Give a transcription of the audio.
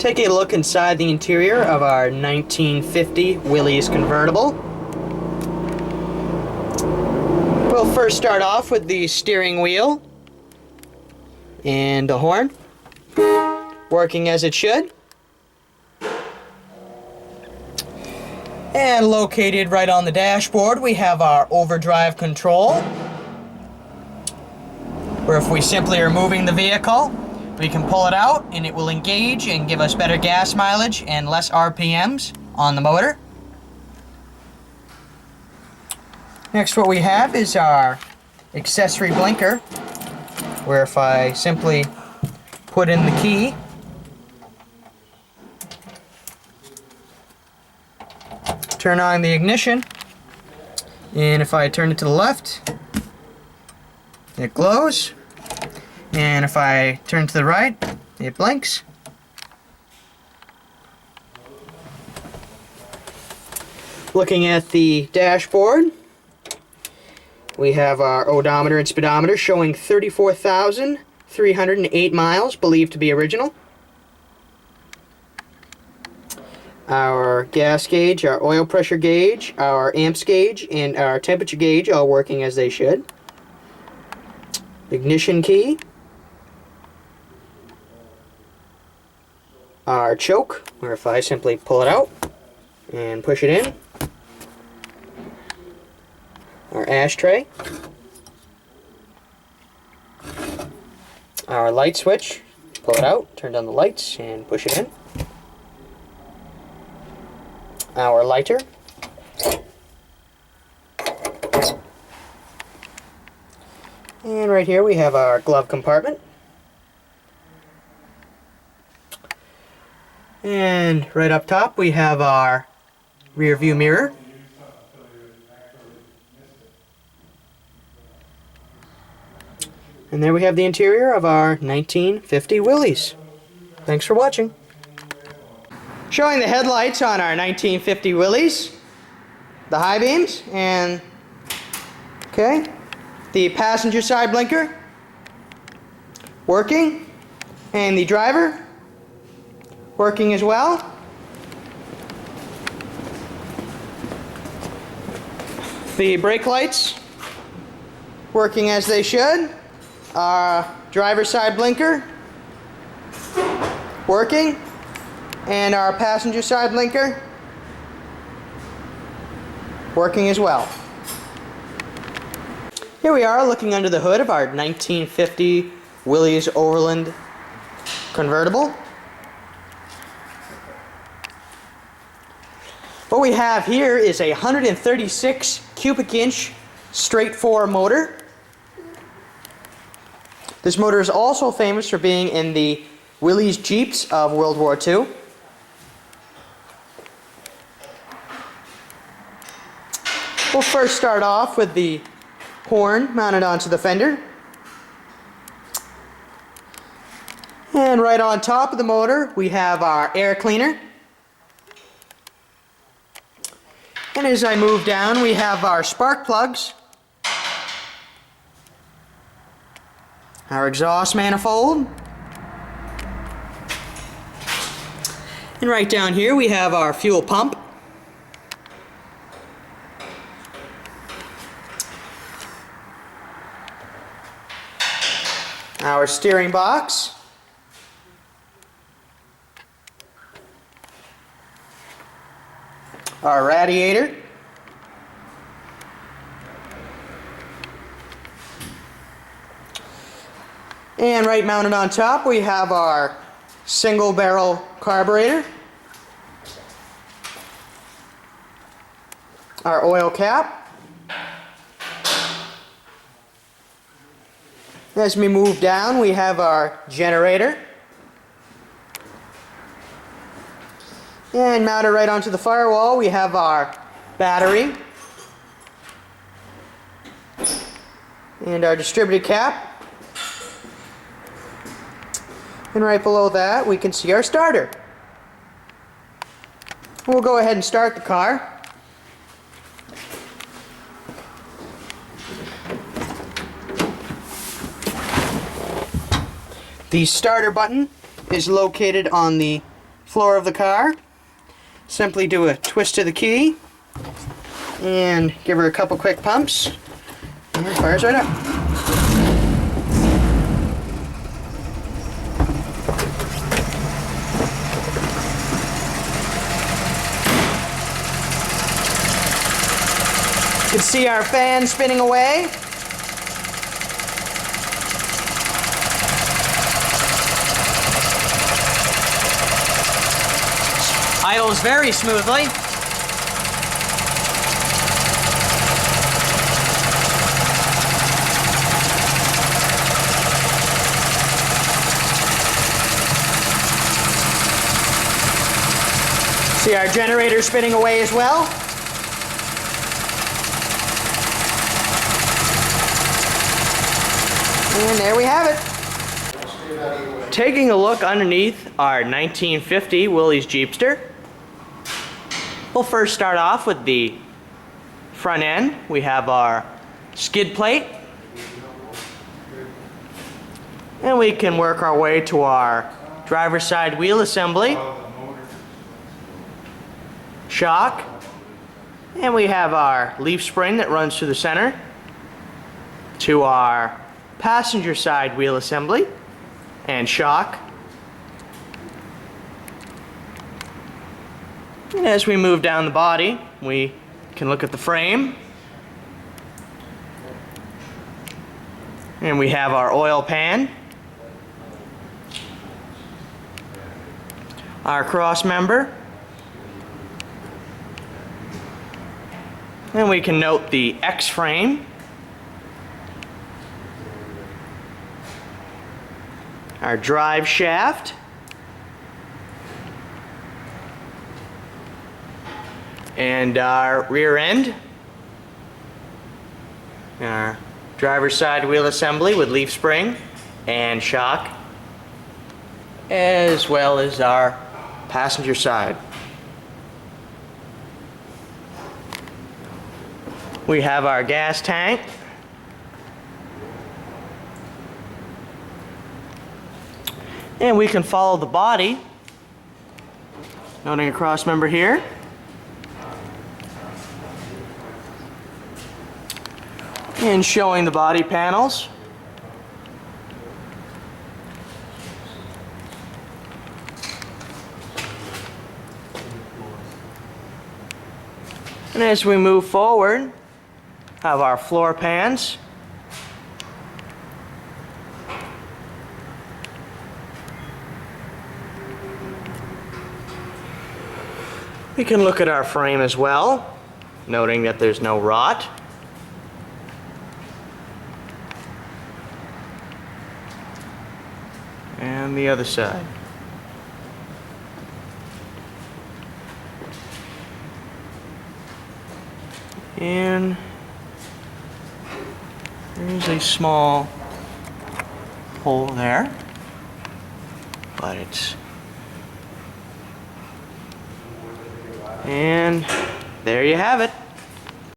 take a look inside the interior of our 1950 Willys convertible. We'll first start off with the steering wheel and the horn, working as it should. And located right on the dashboard, we have our overdrive control, where if we simply are moving the vehicle, we can pull it out and it will engage and give us better gas mileage and less RPMs on the motor. Next, what we have is our accessory blinker, where if I simply put in the key, turn on the ignition, and if I turn it to the left, it glows, and if I turn to the right, it blinks. Looking at the dashboard, we have our odometer and speedometer showing 34,308 miles, believed to be original. Our gas gauge, our oil pressure gauge, our amps gauge, and our temperature gauge all working as they should. Ignition key. Our choke, where if I simply pull it out and push it in. Our ashtray. Our light switch, pull it out, turn down the lights and push it in. Our lighter. And right here we have our glove compartment. And right up top we have our rear view mirror. And there we have the interior of our 1950 Willys. Thanks for watching. Showing the headlights on our 1950 Willys, the high beams, and the passenger side blinker working, and the driver working as well. The brake lights working as they should. Our driver side blinker working, and our passenger side blinker working as well. Here we are looking under the hood of our 1950 Willys Overland convertible. What we have here is a 136 cubic inch straight 4 motor. This motor is also famous for being in the Willys Jeeps of World War II. We'll first start off with the horn mounted onto the fender. And right on top of the motor we have our air cleaner. And as I move down we have our spark plugs, our exhaust manifold, and right down here we have our fuel pump. Our steering box, our radiator, and right mounted on top we have our single barrel carburetor, our oil cap. As we move down we have our generator, and mounted right onto the firewall we have our battery and our distributed cap, and right below that we can see our starter. We'll go ahead and start the car. The starter button is located on the floor of the car. Simply do a twist to the key and give her a couple quick pumps, and it fires right up. You can see our fan spinning away. Idles very smoothly. See our generator spinning away as well. And there we have it. Taking a look underneath our 1950 Willys Jeepster. We'll first start off with the front end. We have our skid plate. And we can work our way to our driver's side wheel assembly. Shock. And we have our leaf spring that runs through the center. To our passenger side wheel assembly and shock. And as we move down the body, we can look at the frame. And we have our oil pan, our cross member, and we can note the X frame, our drive shaft, and our rear end, our driver's side wheel assembly with leaf spring and shock, as well as our passenger side. We have our gas tank, and we can follow the body, noting a cross member here. And showing the body panels. And as we move forward, have our floor pans. We can look at our frame as well, noting that there's no rot. And the other side. And there's a small hole there, but it's, and there you have it.